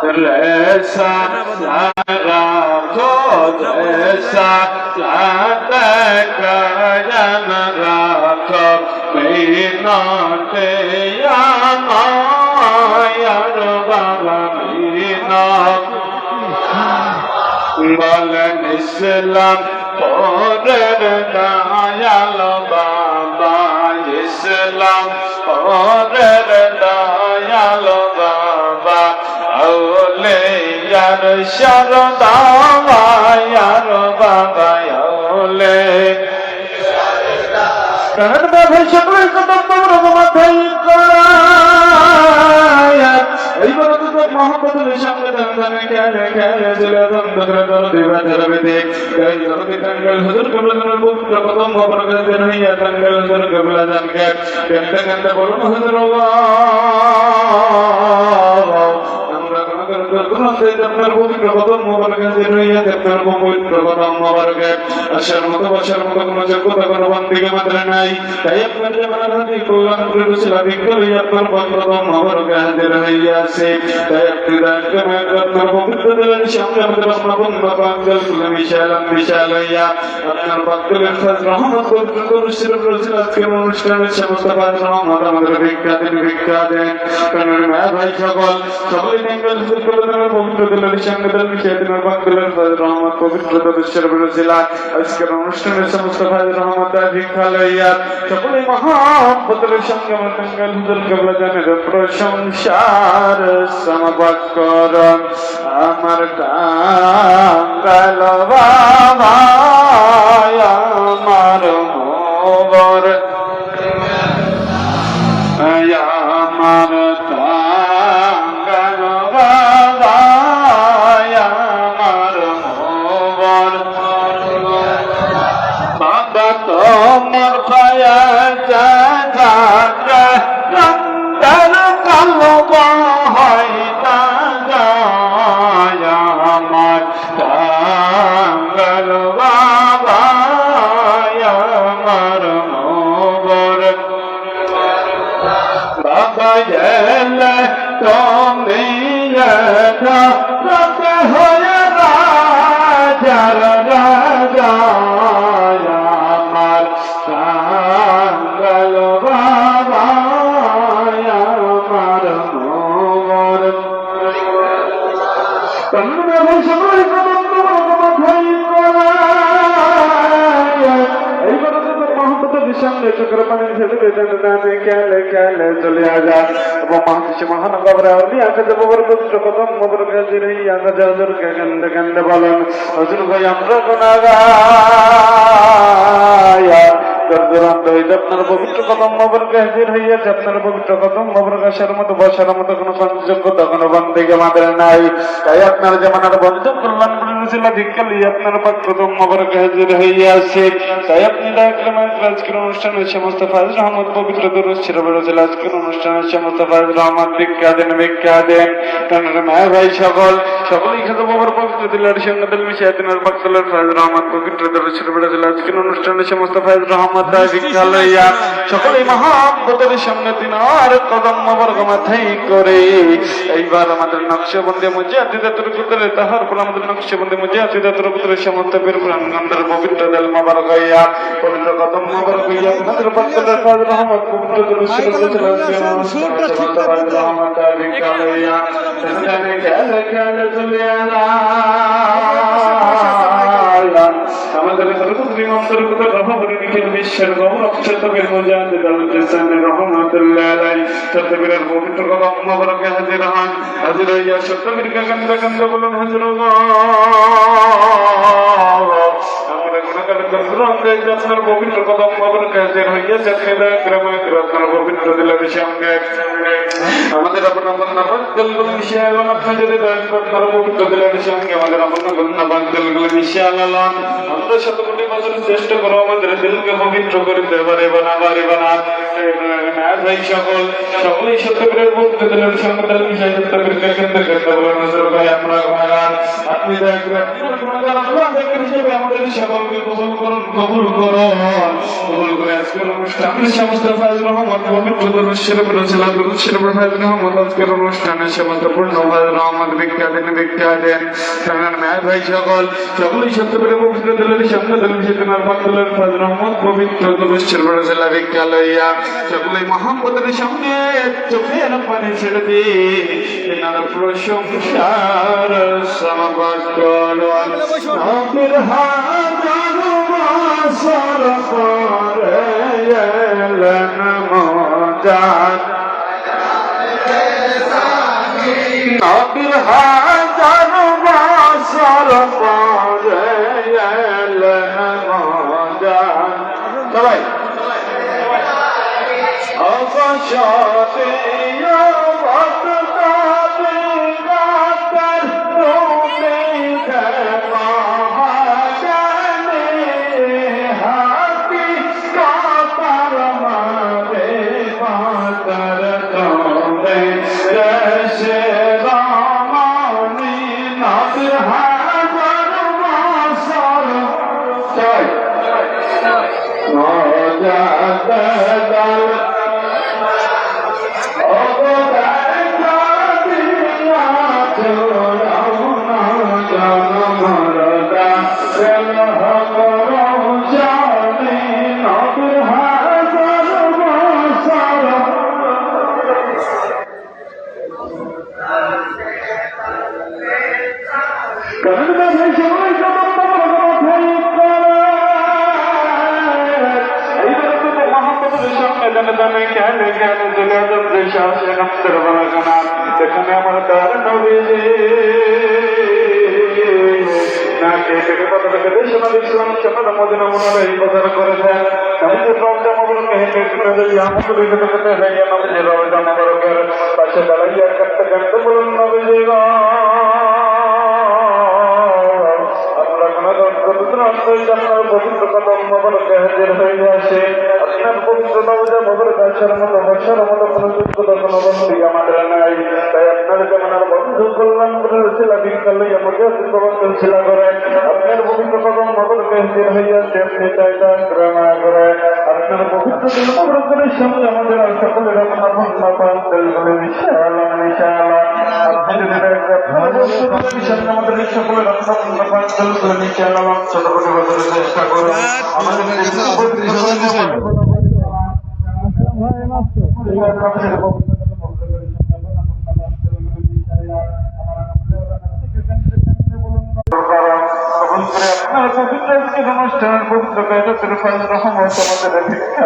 Racer রাখো racer Kayam রাখো মিনাতে আমার বাবা মিনাত বলেন ইসলাম পরের দয়াল বাবা ইসলাম পরের দয়াল বাবা আউলিয়ার শরদাওয়া ইয়ার বাবা আউলে কারণ বাবা সকল কদম মাথায় করায়া এইবার তো মোহাম্মদের সঙ্গে দাঁড়ানো খেলে খেলে চলে ধরে ধরে দিবা ধরবে এই ধরে কাঙ্গাল হুজুর কবলার বুক কদম মোবারক দেন হইয়া কাঙ্গাল হুজুর কবলা জানকে কেনতে কেনতে বলুন হুজুর আপনার পবিত্র কদম মোবারক দেন হইয়া আপনার পবিত্র কদম মোবারক আশার মতো বসার মতো কোনো যোগ্যতা কোনো বান্দিকে মাত্র নাই তাই আপনার জামানার হাতে কোরআন করেছিল বিকল আপনার কদম মোবারক হাজির হইয়াছে তাই আপনি আপনার পবিত্র দিলেন সামনে আমাদের আপনার বন্ধু পাঙ্গল খুলে বিশাল হইয়া আপনার পাঙ্গলের ফাজ রহমত পবিত্র করেছিল করেছিল আজকের অনুষ্ঠানের সমস্ত ফাজ রহমত আমাদের ভিক্ষা দেন কারণ ভাই সকলে বেঙ্গল পবিত্র দিলেন সঙ্গে দিলেন সেদিনের পাঙ্গলের ফাজ রহমত পবিত্র করেছিল করেছিল আজকের অনুষ্ঠানের সমস্ত ফাজ রহমত ভিক্ষা লইয়া সকলে মহাব্বতের সঙ্গে আমার কাঙ্গাল হুজুর কেবলা জানের প্রশংসার সমবাদ করন আমার কাঙ্গাল বাবা আমার মোবর আমার কাঙ্গাল বাবা আমার মোবর বাবা তোমার পায়া চলে আসা এবং মহানগর পবিত্র কদম মোবারক হাজির হইয়া হুজুরকে কান্দে কান্দে বলেন হুজুর ভাই আমরা গুনাহগার আপনার পবিত্র কদম মোবারক হাজির হইয়াছে আপনার পবিত্র কদম মোবারক আসার মতো বসার মতো কোনো যোগ্যতা কোনো বন্দিকে আমাদের নাই তাই আপনার যেমন বন্ধু কল্যাণ করেছিল ভিক্ষালি আপনার পাক কদম মোবারক হাজির হইয়াছে তাই আপনি আজকের অনুষ্ঠানের সমস্ত ফাজ রহমত পবিত্র দরুদ ছিল বলেছিল আজকের অনুষ্ঠানের সমস্ত ফাজ রহমত ভিক্ষা দেন কারণ মায়ের ভাই সকলেই খেতে বাবার পবিত্র দিলের সঙ্গে দিল মিশিয়ে দিনের পাকতলের ফাজ রহমত পবিত্র দরুদ ছিল বলেছিল আজকের অনুষ্ঠানের সমস্ত ফাজ রহমত ভিক্ষা লইয়া সকলেই মহাব্বতের সামনে দিনার কদম মোবারক মাথায় করে এইবার আমাদের নকশবন্দি মুজাহিদাতুল কুদরে তাহার পর আমাদের নকশবন্দি মুজাহিদাতুল কুদরে সমস্ত বীর প্রাণগন্ধের পবিত্র দিল মোবারক হইয়া পবিত্র কদম মোবারক হইয়া আমাদের পাকতলের ফাজ রহমত পবিত্র দরুদ ছিল রহমত ভিক্ষা লইয়া খেলে চলে আমাদের সর্বত্র অন্তর্গত রহমতের নিখিল বিশ্বের গৌরব চতুর্বের মুজাহিদ আল-ইসলামের রহমাতুল্লাহ আলাইহি চতুর্বের পবিত্র কদম মোবারকে হাজির হন হাজির হইয়া চতুর্বেরকে কান্দে কান্দে বলেন হুজুর আমরা গুনাহগার করতে আপনার পবিত্র কদম মোবারকে হাজির হইয়াছে আপনার পবিত্র দিলের সঙ্গে আমাদের আপনার দিলগুলো মিশিয়ে আলান আপনি যদি আপনার পবিত্র দিলের সঙ্গে আমাদের আপনার দিলগুলো মিশিয়ে আলান আমরা শতকোটি বছর চেষ্টা করো আমাদের দিলকে পবিত্র করতে পারে বানা ভাই সকলেই সত্যের পবিত্র দিলের সঙ্গে দিল মিশিয়ে সত্যকে কেন্দ্র করতে বলেন হুজুর ভাই আমরা গুনাহগার আপনি দয়া করে গুনাহগার আল্লাহ হিসেবে আমাদের সকলকে কবুল করুন কবুল করে আজকের অনুষ্ঠানের সমস্ত ফায়দ রহমত পবিত্র দরুদ শরীফ রসুলের দরুদ শরীফের ফায়দ রহমত আজকের অনুষ্ঠানের সমস্ত পূর্ণ ফায়দ রহমত ভিক্ষা দেন তার মেয়ের ভাই সকলেই সত্য করে পবিত্র দিলের সামনে দিলেন সেদিনের বাতুলের ফায়দ রহমত পবিত্র দরুদ শরীফ রসুলের ভিক্ষা লইয়া সকলেই মহাম্মদের সামনে চোখের পানি ছেড়ে দিয়ে এনার প্রশংসার সমাবাদ করুন নবীর হাজার বছর পরে এলেন মজাদ নবীর হাজার বছর পরে এলেন মজাদ সবাই অবসরে এখানে আমার তার নবীজি না কেটে কথা থেকে দেশনা দেখছিলাম সেটা মদিনা মনে এই কথা করেছেন আমাদের রমজান মোবারক হেঁটে আমাদের করতে হয় আমাদের রমজান মোবারকের পাশে দাঁড়াইয়া কাটতে কাটতে বলুন নবীজি আপনার পবিত্র কদম মোবারকে হাজির হয়ে আসে আপনার পবিত্র নবজা মোবারক আসার মতো বসার মতো কোনো যোগ্যতা কোনো বন্ধু আমাদের নাই তাই আপনার যেমন আর বন্ধু কল্যাণ করেছিল বিকালে আমাকে প্রবর্তন ছিল করে আপনার পবিত্র কদম মোবারকে হাজির হয়ে আসে আপনি চাইটা গ্রহণ করে আপনার পবিত্র মোবারকের সামনে আমাদের আর সকলের আপনার মন্না পান্তেল বলে ইনশাআল্লাহ ইনশাআল্লাহ আপনি যদি আমাদের সকলের আপনার মন্না পান্তেল বলে ইনশাআল্লাহ ছোট করে বলার চেষ্টা করুন আমাদের অনুষ্ঠানের পবিত্র কায়দাতের ফাইল রহমত আমাদের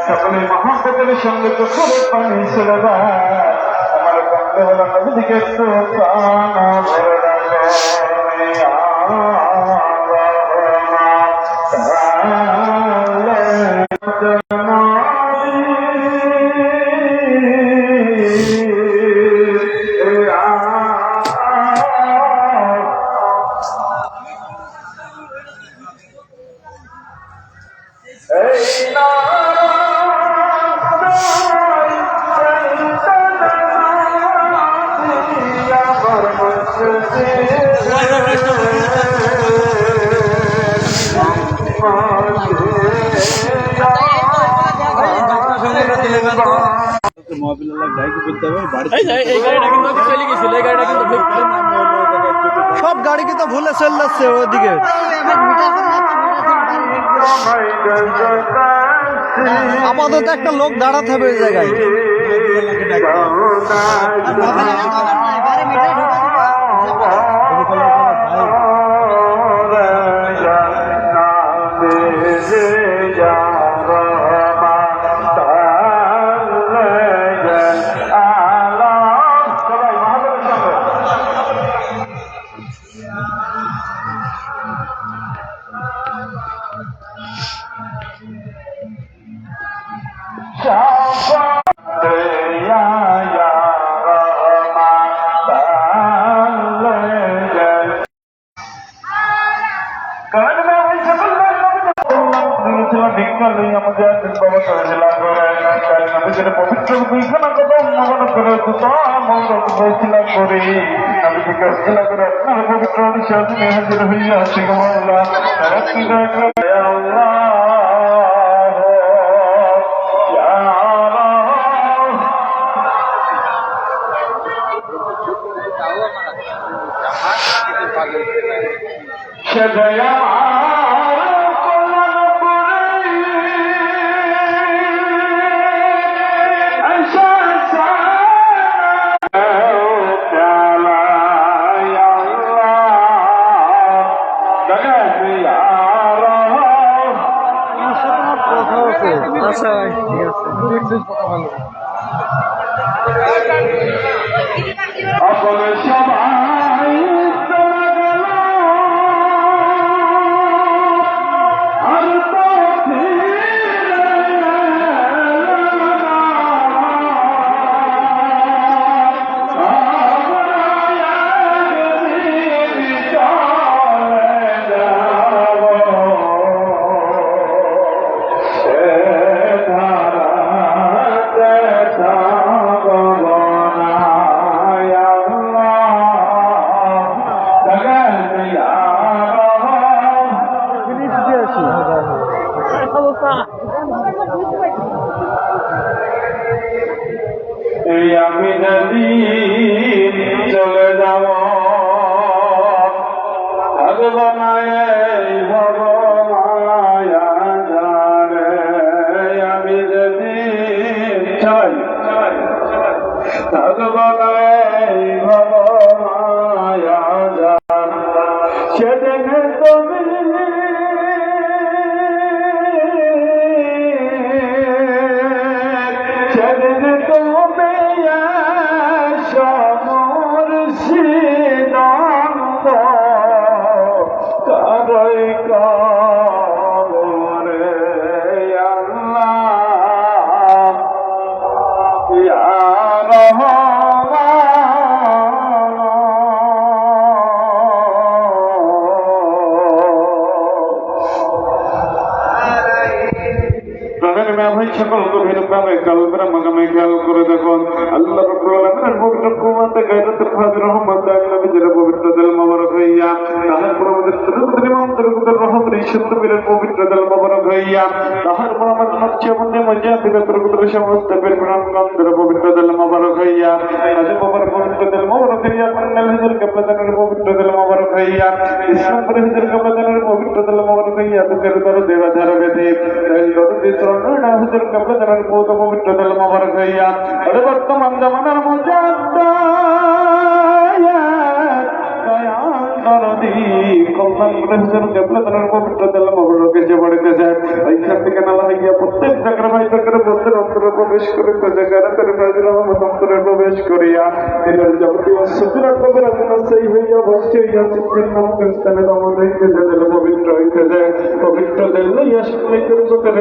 সকলেই মহাপতের সঙ্গে চোখের পানি ছেড়ে আমার কান্দে বলা নদীকে সব গাড়ি কিন্তু ভুলে চলে যাচ্ছে ওদিকে আপাতত একটা লোক দাঁড়াতে হবে ওই জায়গায় ছিল ভিক্ষা লইয়া মজা বাবা করেছিলাম করে তাই নবীদের পবিত্র দুইখানা কথা মনে করে দুটো মৌরত হয়েছিলাম করে আমি জিজ্ঞাসা করে আপনার পবিত্র সামনে হাজির হইয়া আসি গোমাল্লা তারা কি আল্লাহ شديا আচ্ছা ঠিক আছে अपने सबाई আমি যদি চলে যাব থাকব না এই ভবমায়া জানে আমি যদি থাকব না এই ভবমায়া জানে সেদিন তুমি সেদিন তুমি মুর্শিদান্ত কারই কবরে আল্লাহ ইয়া সকল গভীর ভাবে কালবেরা মাগামে খেয়াল করে দেখুন আল্লাহ রাব্বুল আলামিনের পবিত্র কুমাতে গায়রাতুল ফাজির রহমত নবীর পবিত্র দিল মোবারক হইয়া তাহার প্রভুদের সুরত ইমাম তরকুদের রহমত ইসুতবীরের পবিত্র দিল মোবারক হইয়া তাহার প্রমাণ নকশে বন্দে মজা থেকে তরকুদের সমস্ত বীর প্রাণগণের পবিত্র দিল মোবারক হইয়া আজ মোবারক পবিত্র দিল মোবারক হইয়া কন্নাল হুজুর কাবলাদানের পবিত্র দিল মোবারক হইয়া ইসলামপুর হুজুর কাবলাদানের পবিত্র দিল মোবারক হইয়া দুঃখের দর দেবাধার বেদে এই দরদি চরণা হুজুর কাবলাদানের পবিত্র দিল মোবারক হইয়া আর বর্তমান জামানার মুজাদ্দা প্রত্যেক জায়গার ভাই জায়গার বন্ধের অন্তরে প্রবেশ করিতে প্রবেশ করিয়া যাবতীয় সুতরাং সেই হইয়া বসে হইয়া চিত্রের স্থানে দমন হইতেছে পবিত্র হইতেছে পবিত্র দিল লইয়া সকলের চোখের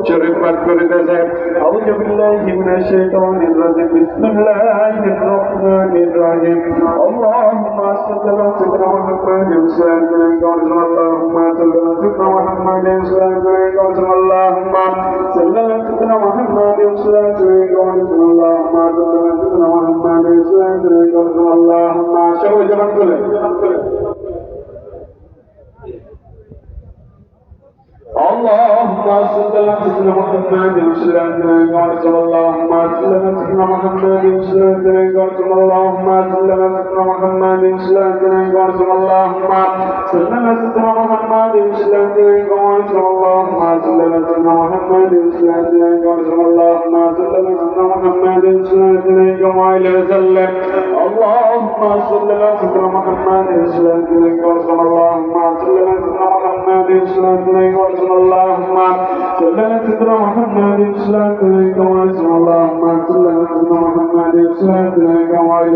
চরে পাঠ করিতেছে আউযু বিল্লাহি মিনাশ শাইতানির রাজিম বিসমিল্লাহির রহমানির রহিম আল্লাহুম্মা সাল্লি আলা সাইয়্যিদিনা মুহাম্মাদিন আল্লাহুম্মা সাল্লি আলা সাইয়্যিদিনা মুহাম্মাদিন আল্লাহুম্মা সাল্লি আলা সাইয়্যিদিনা মুহাম্মাদিন আল্লাহুম্মা সাল্লি আলা সাইয়্যিদিনা মুহাম্মাদিন আল্লাহুম্মা সবাই জবান করে اللهم صل على سيدنا محمد وسلم اللهم صل على سيدنا محمد وسلم اللهم صل على سيدنا محمد وسلم اللهم صل على سيدنا محمد وسلم اللهم صل على سيدنا محمد وسلم اللهم صل على سيدنا محمد وسلم اللهم صل على سيدنا محمد وسلم اللهم صل على سيدنا محمد وسلم اللهم صل على سيدنا محمد وسلم اللهم صل على سيدنا محمد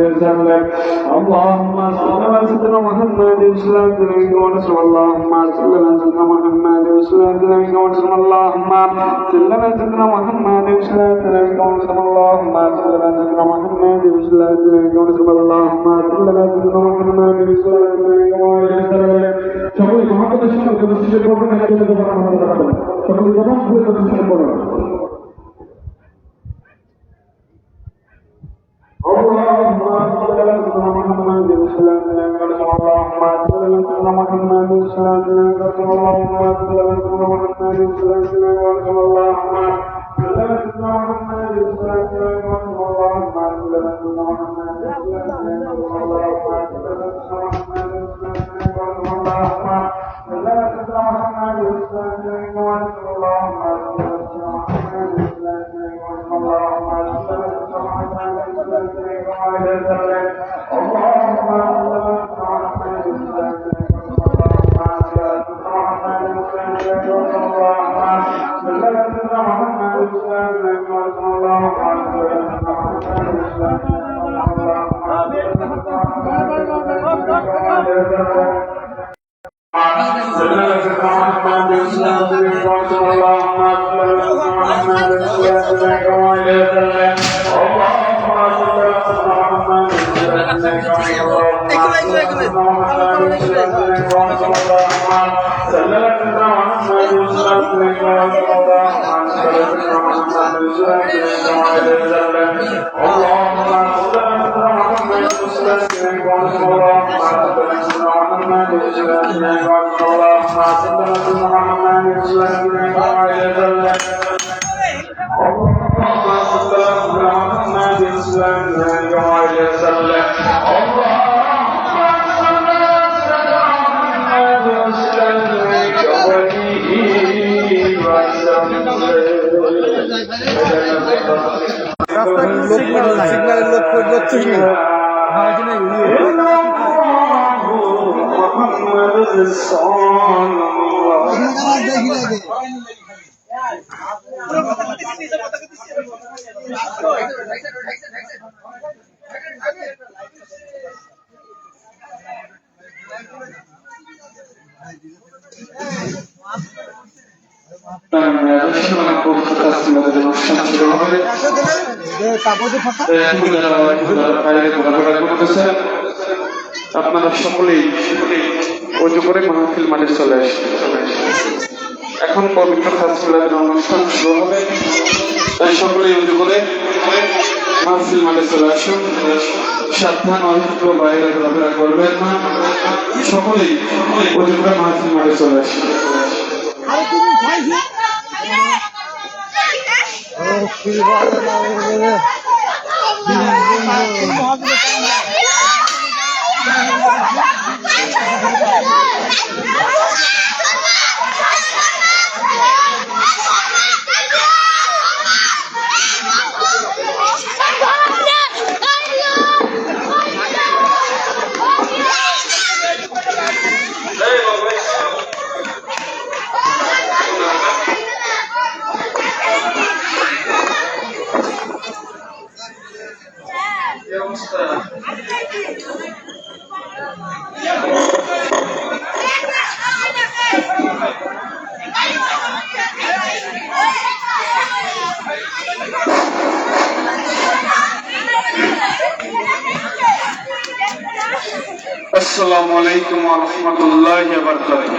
وسلم اللهم صل على سيدنا محمد الإسلام دينك ونصر اللهم صل على سيدنا محمد الإسلام دينك ونصر اللهم صل على سيدنا محمد الإسلام دينك ونصر اللهم صل على سيدنا محمد الإسلام دينك ونصر اللهم صل على سيدنا محمد الإسلام دينك ونصر সকল মহাপদের সঙ্গে উপস্থিত করবেন সকল জবাব দিয়ে প্রতিষ্ঠা করুন اللهم صل على سيدنا محمد الإسلام دينك ونصر اللهم صل على سيدنا محمد الإسلام دينك ونصر اللهم صل على سيدنا محمد الإسلام دينك ونصر اللهم صل على سيدنا محمد الإسلام دينك ونصر اللهم صل على سيدنا محمد الإسلام دينك ونصر اللهم صل على سيدنا محمد الإسلام دينك ونصر اللهم صل على سيدنا محمد الإسلام دينك ونصر اللهم صل على سيدنا محمد الإسلام دينك ونصر اللهم صل على سيدنا محمد الإسلام دينك সিগন্যালের লোক করছিস না আপনারা সকলেই অজু করে মাহফিল মাঠে চলে আসেন। এখন পবিত্র ফাসিলাতের অনুষ্ঠান শুরু হবে, তাই সকলেই অজু করে মাহফিল মাঠে চলে আসুন। সাবধান অসুস্থ বাইরে ঘোরাফেরা করবেন না, সকলেই অজু করে মাহফিল মাঠে চলে আসুন। আসসালামু আলাইকুম ওয়া রাহমাতুল্লাহি ওয়া বারাকাতুহু।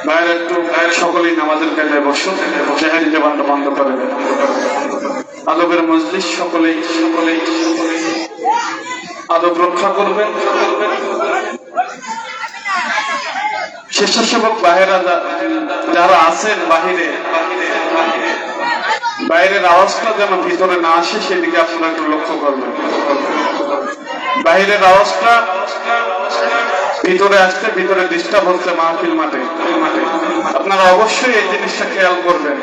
বাইরে একটু সকলেই নামাজের কাজে বসুন, জাহেরি জবানটা বন্ধ করে দেন। আদবের মজলিস সকলেই আদব রক্ষা করবেন। স্বেচ্ছাসেবক বাহিরা যারা আছেন বাইরের আওয়াজটা যেন ভিতরে না আসে সেদিকে আপনারা একটু লক্ষ্য করবেন। বাইরের আওয়াজটা ভিতরে আসতে ভিতরে ডিস্টার্ব হচ্ছে মাহফিল মাঠে। আপনারা অবশ্যই এই জিনিসটা খেয়াল করবেন।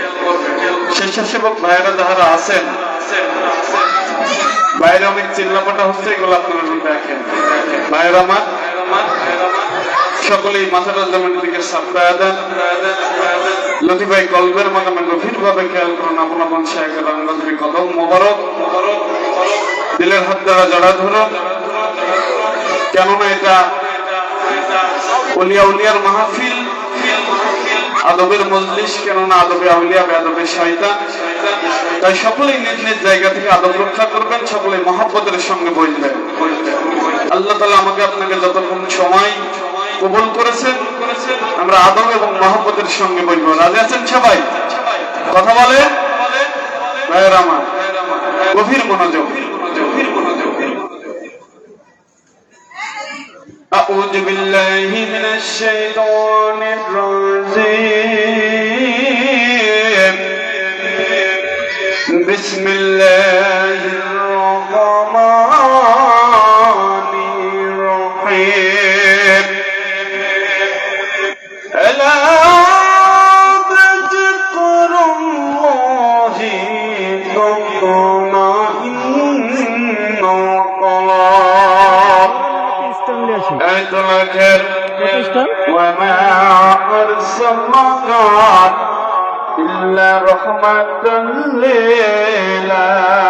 স্বেচ্ছাসেবক ভাইয়েরা যারা আছেন বাইরে অনেক চিল্লাপাটা হচ্ছে, এগুলো আপনারা দেখেন। ভাইয়েরা আমার সকলেই মাথাটা জমিনের দিকে সাপ্তাহ দেন। লতি ভাই কলবের মাধ্যমে গভীর ভাবে খেয়াল করুন। আপন আপন শায়েখের আঙ্গুল কদম মোবারক দিলের হাত দ্বারা জড়া ধরুন। কেননা এটা উলিয়া উলিয়ার মাহফিল, আদবের মজলিস, কেননা আদবে আউলিয়া বেয়াদবে শয়তান। তাই সকলেই নিজ নিজ জায়গা থেকে আদব রক্ষা করবেন, সকলেই মহব্বতের সঙ্গে বসবেন। আল্লাহ তাআলা আমাকে আপনাকে যতক্ষণ সময় কবুল করেছেন, আমরা আদব এবং মহব্বতের সঙ্গে বসবো। রাজি আছেন সবাই? কথা বলে ভাইয়ের আমার, গভীর মনোযোগ। أعوذ بالله من الشيطان الرجيم بسم الله الرحمن الرحيم ألا بذكر الله تطمئن القلوب أدركت وما أرسلناك إلا رحمة للعالمين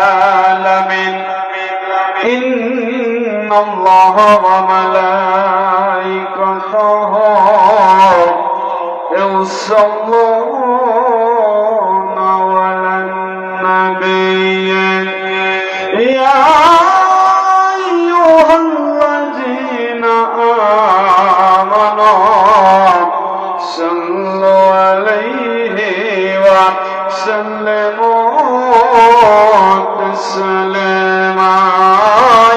إن الله وملائكته يصلون على النبي يا أيها الذين آمنوا صلوا عليه وسلموا تسليما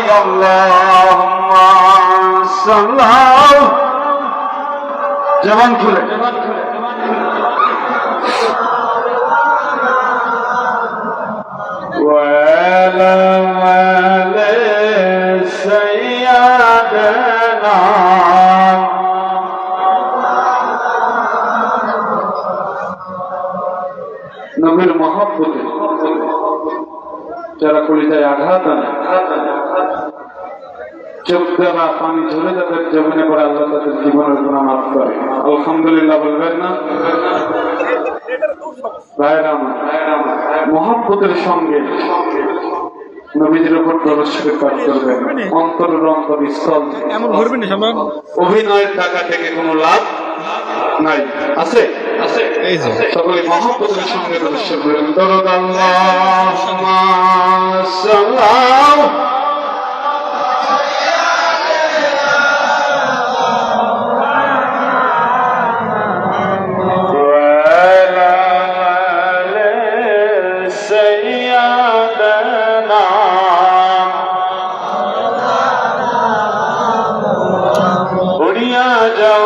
يا اللهم صل جوان খুলে وعلى آل سيدنا নবীর মহব্বতে যারা কলিজায় আঘাত আনে, চোখ দ্বারা পানি ঝরে যাদের জীবনে করে আল্লাহ তাদের জীবনের গুনাহ মাফ করে। আলহামদুলিল্লাহ বলবেন না? ভাইরা আমার, মহব্বতের সঙ্গে নবীজির উপর দরুদ পাঠ করবেন। অন্তরের অন্তরস্থল অভিনয়ের টাকা থেকে কোনো লাভ নাই। আছে আছে সকলে মহব্বতের সঙ্গে দরুদ পড়বেন। দরুদ আল্লাহুম্মা সাল্লাম যাও